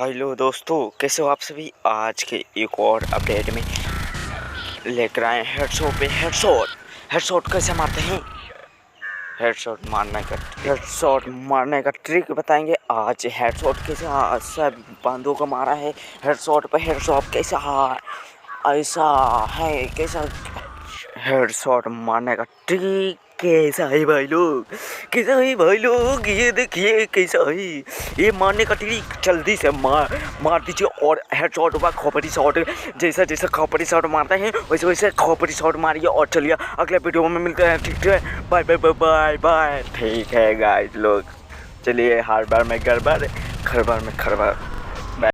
Hello दोस्तों, कैसे हो आप सभी। आज के एक और अपडेट में लेकर आए हेडशॉट पे हेडशॉट कैसे मारते हैं। हेडशॉट मारने का ट्रिक बताएंगे आज। हेडशॉट कैसे सब बंदों को मारा है। हेडशॉट पे हेडशॉट कैसे ऐसा है, कैसा हेडशॉट मारने का ट्रिक कैसा है भाई लोग, कैसा है भाई लोग, ये देखिए कैसा है ये मारने का ट्रिक। जल्दी से मार दीजिए और हेडशॉट हुआ खोपड़ी शॉट। जैसा जैसा खोपड़ी शॉट मारते हैं वैसे वैसे खोपड़ी शॉट मारिए। और चलिए अगले वीडियो में मिलते हैं। ठीक है, bye bye bye bye bye. ठीक है गाइस लोग, चलिए हर बार में गड़बड़, घर बार में खरबार।